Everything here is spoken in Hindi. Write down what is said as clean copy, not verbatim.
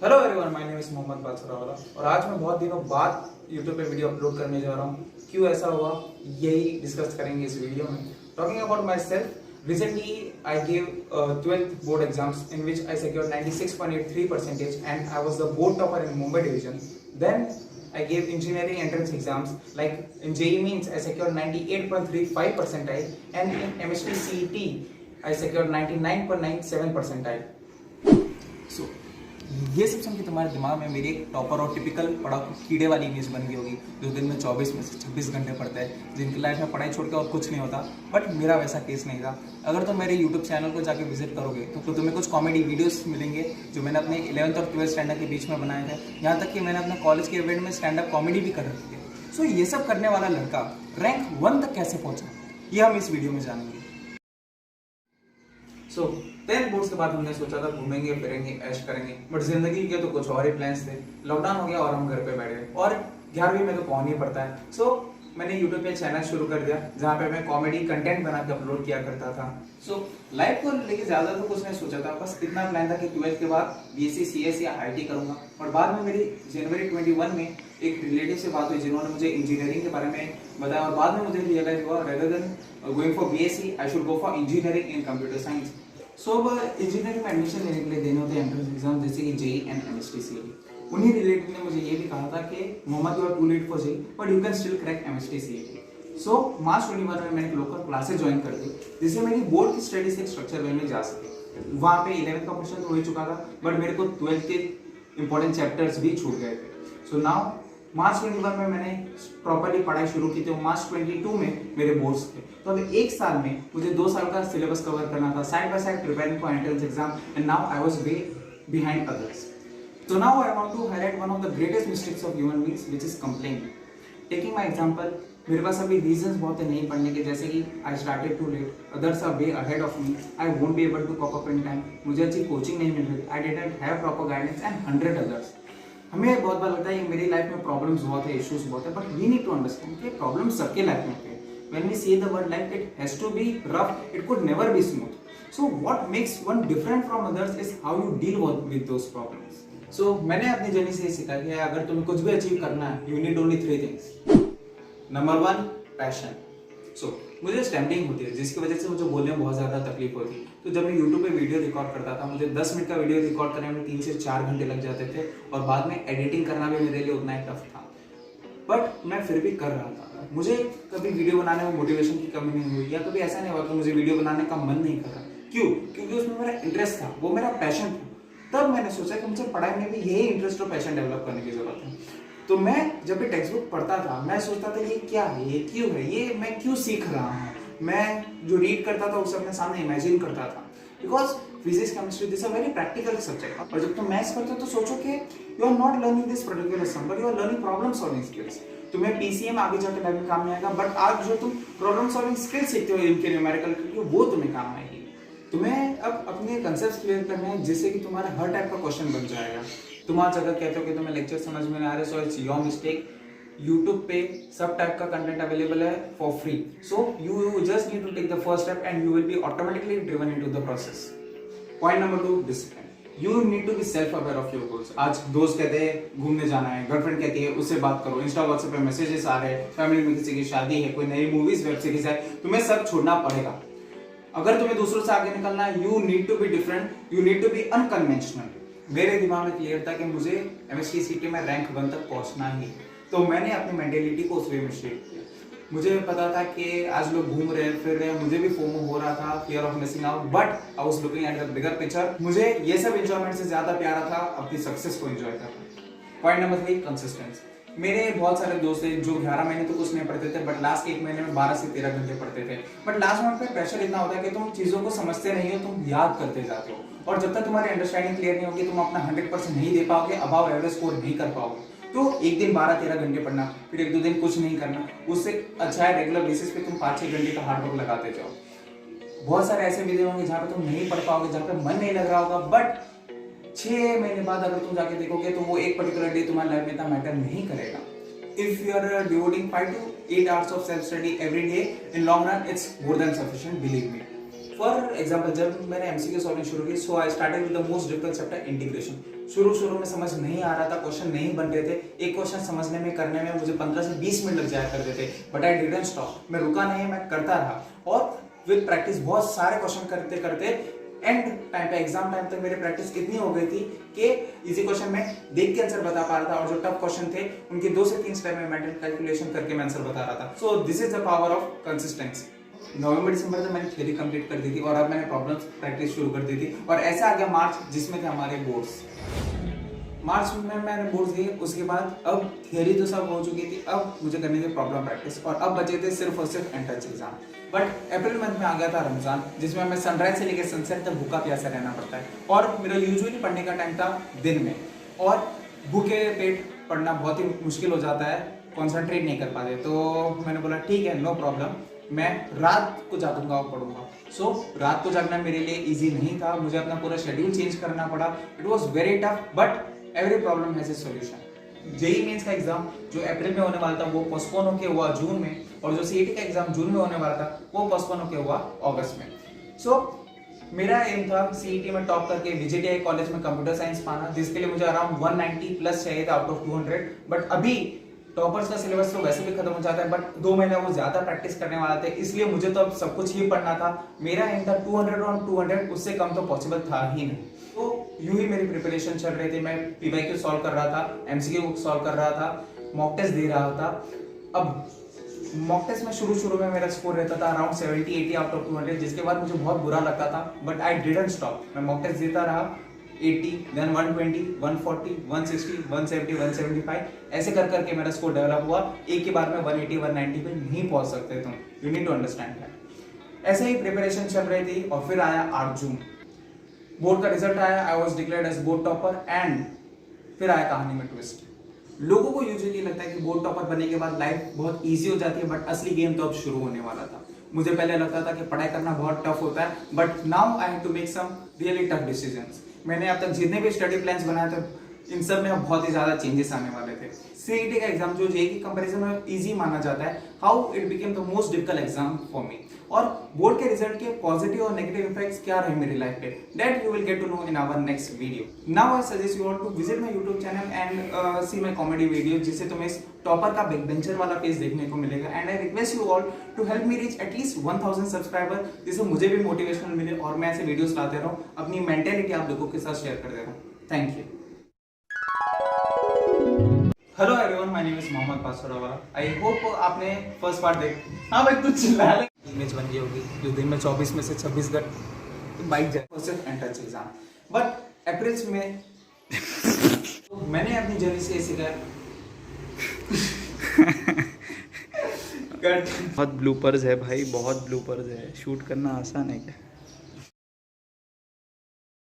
Hello everyone, my name is Mohammad Badshah और आज मैं बहुत दिनों बाद यूट्यूब पे वीडियो अपलोड करने जा रहा हूँ। क्यों ऐसा हुआ यही डिस्कस करेंगे इस वीडियो में। Talking about my self, recently I give 12th board exams in which I secured 96.83% and I was the board topper in Mumbai division. Then I gave engineering entrance exams like in JEE Means I secured 98.35 percentile and in MST CET I secured 99.97 percentile. So ये सब सुन के तुम्हारे दिमाग में मेरी एक टॉपर और टिपिकल पढ़ाकू कीड़े वाली इमेज बन गई होगी जो दिन में 24 में से 26 घंटे पढ़ता है, जिनकी लाइफ में पढ़ाई छोड़ के और कुछ नहीं होता। बट मेरा वैसा केस नहीं था। अगर तुम मेरे यूट्यूब चैनल को जाके विजिट करोगे तो तुम्हें कुछ कॉमेडी वीडियोस मिलेंगे जो मैंने अपने 11th और 12th स्टैंडर्ड के बीच में बनाए थे। यहाँ तक कि मैंने अपने कॉलेज के इवेंट में स्टैंड अप कॉमेडी भी कर रखी है। सो ये सब करने वाला लड़का रैंक 1 तक कैसे पहुंचा, ये हम इस वीडियो में जानेंगे। सो 10 बोर्ड्स के बाद हमने सोचा था घूमेंगे फिरेंगे ऐश करेंगे, बट जिंदगी के तो कुछ और ही प्लान्स थे। लॉकडाउन हो गया और हम घर पे बैठ गए और 11वीं में तो कौन ही पड़ता है। सो मैंने यूट्यूब पे चैनल शुरू कर दिया जहाँ पे मैं कॉमेडी कंटेंट बना के अपलोड किया करता था। सो लाइफ को लेके ज्यादा तो कुछ नहीं सोचा था, बस इतना प्लान था कि 12th के बाद बीएससी सीएस या आईटी करूंगा। और बाद में मेरी जनवरी 21 में एक रिलेटिव से बात हुई जिन्होंने मुझे इंजीनियरिंग के बारे में बताया और बाद में मुझे रियलाइज हुआ rather than going for BSc I should go for engineering in computer science. So अब इंजीनियरिंग में एडमिशन लेने के लिए देने होते हैं एंट्रेंस एग्जाम जैसे कि जेई एंड एमएसटी सीईटी। उन्हीं रिलेटिव ने मुझे ये भी कहा था कि Mohammed you are too late for JEE but you can still crack MST CET. So March 21 में मैंने लोकल क्लासेस ज्वाइन कर दी जिससे मेरी बोर्ड की स्टडीज एक स्ट्रक्चर वे में जा सके। वहाँ पे 11th का पोर्शन तो हो ही चुका था बट मेरे को 12th के इंपॉर्टेंट चैप्टर्स भी छूट गए थे। सो नाउ मार्च 21 में मैंने प्रॉपर्ली पढ़ाई शुरू की थी और मार्च 22 में मेरे बोर्ड्स थे। तो अब एक साल में मुझे 2 साल का सिलेबस कवर करना था, side by side preparing for entrance exam and now I was way behind others. So now I want to highlight one of the greatest mistakes of human beings which is complaining. Taking my example, मेरे पास अभी रीजंस बहुत है नहीं पढ़ने के, जैसे कि I started to late, others are way ahead of me, I won't be able to cope up in time, मुझे अच्छी कोचिंग नहीं मिल रही, I didn't have proper guidance and 100 others. हमें बहुत बार लगता है कि मेरी लाइफ में प्रॉब्लम्स बहुत है, इश्यूज बहुत है, but we need to understand कि प्रॉब्लम्स सबके लाइफ में होते हैं। When we say the word life, it has to be rough, it could never be smooth. So what makes one different from others is how you deal with those problems. So मैंने अपनी जर्नी से सीखा कि अगर तुम्हें कुछ भी अचीव करना है, you need only 3 things. Number 1, passion. So मुझे स्टैम्पिंग होती है जिसकी वजह से मुझे बोलने में बहुत ज्यादा तकलीफ होती है। तो जब मैं YouTube पे वीडियो रिकॉर्ड करता था, मुझे 10 मिनट का वीडियो रिकॉर्ड करने में 3 से 4 घंटे लग जाते थे और बाद में एडिटिंग करना भी मेरे लिए उतना ही टफ था, बट मैं फिर भी कर रहा था। मुझे कभी वीडियो बनाने में मोटिवेशन की कमी नहीं हुई या कभी ऐसा नहीं हुआ कि मुझे वीडियो बनाने का मन नहीं कर रहा। क्यों? क्योंकि उसमें मेरा इंटरेस्ट था, वो मेरा पैशन था। तब मैंने सोचा कि मुझे पढ़ाई में भी यही इंटरेस्ट और पैशन डेवलप करने की जरूरत है। तो मैं जब भी टेक्स्ट बुक पढ़ता था मैं सोचता था ये क्या है, ये क्यों है, ये मैं क्यों सीख रहा हूँ। मैं जो रीड करता था उसे अपने सामने इमेजिन करता था, because physics chemistry this are very practical subject. और जब तुम मैथ्स करते हो तो सोचो कि you are not learning this particular sum but you are learning problem solving skills. तुम्हें पीसीएम आगे जाकर लाइफ में काम नहीं आएगा, बट आज जो तुम प्रॉब्लम सॉल्विंग स्किल्स सीखते हो इनके न्यूमेरिकल के, वो तुम्हें काम आएगी। तुम्हें अब अपने कंसेप्ट क्लियर करने हैं जिससे कि तुम्हारा हर टाइप का क्वेश्चन बन जाएगा। तुम आज अगर कहते हो कि तुम्हें लेक्चर समझ में नहीं आ रहा, so it's your mistake. YouTube पे सब टाइप का कंटेंट अवेलेबल है for free, so you just need to take the first step and you will be automatically driven into the process. Point number 2, discipline. You need to be self aware of your goals. आज दोस्त कहते हैं घूमने जाना है, गर्लफ्रेंड कहती है उससे बात करो, इंस्टा व्हाट्सएप पे मैसेजेस आ रहे हैं, फैमिली में किसी की शादी है, कोई नई मूवीज वेब सीरीज है, तुम्हें सब छोड़ना पड़ेगा। अगर तुम्हें दूसरों से आगे निकलना है, you need to be different, you need to be unconventional. मेरे दिमाग में क्लियर था कि मुझे एमएसटी सीईटी में रैंक 1 तक पहुंचना ही, तो मैंने अपनी मेंटेलिटी को उस वे में शेप किया। मुझे पता था कि आज लोग घूम रहे हैं फिर रहे हैं, मुझे भी फोमो हो रहा था, fear of missing out, but I was looking at the bigger picture. मुझे ये सब एंजॉयमेंट से ज्यादा प्यारा था अपनी सक्सेस को एंजॉय करना। Point number 3, consistency. मेरे बहुत सारे दोस्त थे जो 11 महीने तो कुछ नहीं पढ़ते थे बट लास्ट 1 महीने में 12 से 13 घंटे पढ़ते थे। बट लास्ट मंथ पे प्रेशर इतना होता है कि तुम चीजों को समझते नहीं हो, तुम याद करते जाते हो, और जब तक तुम्हारी अंडरस्टैंडिंग क्लियर नहीं होगी तुम अपना 100% नहीं दे पाओगे, अबव एवरेज स्कोर नहीं कर पाओगे। तो एक दिन 12-13 घंटे पढ़ना, फिर 1-2 दिन कुछ नहीं करना, उससे अच्छा है रेगुलर बेसिस पे तुम 5-6 घंटे का हार्ड वर्क लगाते जाओ। बहुत सारे ऐसे वीडियो होंगे जहाँ पे तुम नहीं पढ़ पाओगे, जहाँ पे मन नहीं लग रहा होगा, बट 6 महीने बाद अगर तुम जाके देखोगे तो वो एक पर्टिकुलर डे तुम्हारी लाइफ में इतना मैटर नहीं करेगा। If you are devoting 5 to 8 hours of self study every day, in long run it's more than sufficient, believe me. For example जब मैंने एमसीक्यू सॉल्विंग शुरू की, so I started with the most difficult chapter integration. शुरू में समझ नहीं आ रहा था, क्वेश्चन नहीं बन रहे थे, एक क्वेश्चन समझने में करने में मुझे 15 से 20 मिनट लग जाया करते थे, बट आई डिडंट स्टॉप, मैं रुका नहीं, मैं करता रहा और विद प्रैक्टिस बहुत सारे क्वेश्चन करते करते एंड टाइम पे एग्जाम टाइम तक मेरी प्रैक्टिस इतनी हो गई थी कि इजी क्वेश्चन में देख के आंसर बता पा रहा था और जो टफ क्वेश्चन थे उनके 2 से 3 स्टेप में मेंटल कैलकुलेशन करके मैं आंसर बता रहा था। So this is the power of consistency. नवंबर दिसंबर तक मैंने थ्योरी कंप्लीट कर दी थी और अब मैंने प्रॉब्लम्स प्रैक्टिस शुरू कर दी थी और ऐसा आ गया मार्च जिसमें थे हमारे बोर्ड्स। मार्च में मैंने बोर्ड्स दिए, उसके बाद अब थियरी तो सब हो चुकी थी, अब मुझे करनी थी प्रॉब्लम प्रैक्टिस और अब बचे थे सिर्फ और सिर्फ entrance exam. But April month में आ गया था रमजान, जिसमें हमें सनराइज से लेकर सनसेट तक भूखा प्यासा रहना पड़ता है और मेरा यूजुअली पढ़ने का टाइम था दिन में और भूखे पेट पढ़ना बहुत ही मुश्किल हो जाता है, कॉन्सेंट्रेट नहीं कर पाते। तो मैंने बोला ठीक है, नो प्रॉब्लम, मैं रात को जागूंगा और पढ़ूंगा। सो रात को जागना मेरे लिए इजी नहीं था, मुझे अपना पूरा शेड्यूल चेंज करना पड़ा। It was very tough but every problem has a solution. JEE Mains का एग्जाम जो अप्रैल में होने वाला था वो पोस्टपोन होकर हुआ जून में, और जो सीईटी का एग्जाम जून में होने वाला था वो पोस्टपोन होकर हुआ अगस्त में। सो मेरा एम था सीईटी में टॉप करके VJTI कॉलेज में कंप्यूटर साइंस पाना, जिसके लिए मुझे अराउंड 190 प्लस चाहिए था आउट ऑफ 200। बट अभी टॉपर्स का सिलेबस तो वैसे भी खत्म हो जाता है, बट 2 महीने वो ज्यादा प्रैक्टिस करने वाला थे, इसलिए मुझे तो अब सब कुछ ही पढ़ना था। मेरा एम था 200 ऑन 200, उससे कम तो पॉसिबल था ही नहीं। तो यूं ही मेरी प्रिपरेशन चल रही थी, मैं PYQ सॉल्व कर रहा था, MCQ सॉल्व कर रहा था, मॉक टेस्ट दे रहा था। अब मॉक टेस्ट में शुरू में मेरा स्कोर रहता था अराउंड 70-80 आउट ऑफ 200, जिसके बाद मुझे बहुत बुरा लगता था, बट आई डिडंट स्टॉप। मैं मॉक टेस्ट देता रहा, 80, देन 120, 140, 160, 170, 175, ऐसे कर करके मेरा स्कोर डेवलप हुआ। एक के बाद में 180, 190 पे नहीं पहुंच सकते तुम, you need to understand that. ऐसे ही प्रिपरेशन चल रही थी और फिर आया 8 जून, बोर्ड का रिजल्ट आया, I was declared as board topper and फिर आया कहानी में ट्विस्ट। लोगों को यूजुअली लगता है कि बोर्ड टॉपर बनने के बाद लाइफ बहुत इजी हो जाती है, बट असली गेम तो अब शुरू होने वाला था। मुझे पहले लगता था कि पढ़ाई करना बहुत टफ होता है, but now I have to make some really tough decisions. मैंने अब तक जितने भी स्टडी प्लान्स बनाए थे इन सब में अब बहुत ही ज्यादा चेंजेस आने वाले थे। सीईटी का एग्जाम जो जेईई की कंपैरिजन में इजी माना जाता है, how it became the most difficult exam for me, और बोर्ड के रिजल्ट के पॉजिटिव और नेगेटिव इफेक्ट्स क्या रहे मेरी लाइफ पे, that you will get to know in our next video. Now I suggest you all to visit my YouTube channel and see my comedy video, जिससे तुम्हें इस टॉपर का बैक बेंचर वाला फेस देखने को मिलेगा। And I request you all to help me reach at least 1000 subscriber, जिससे मुझे भी मोटिवेशनल मिले और मैं ऐसे वीडियोस लाते रहूं, अपनी मेंटेलिटी आप लोगों के साथ शेयर करते रहूं। Thank you. Hello everyone, my name is Mohammed Paswara. I hope आपने फर्स्ट पार्ट हाँ भाई तू चिल्ला ले। इमेज बन गई होगी जो दिन में 24 में से 26 घंटे बाइक जाए सिर्फ एंट्रेंस एग्जाम, बट अप्रैल में तो मैंने अपनी जर्नी से सीखा बहुत ब्लूपर्स है भाई, बहुत ब्लूपर्स है, शूट करना आसान है क्या?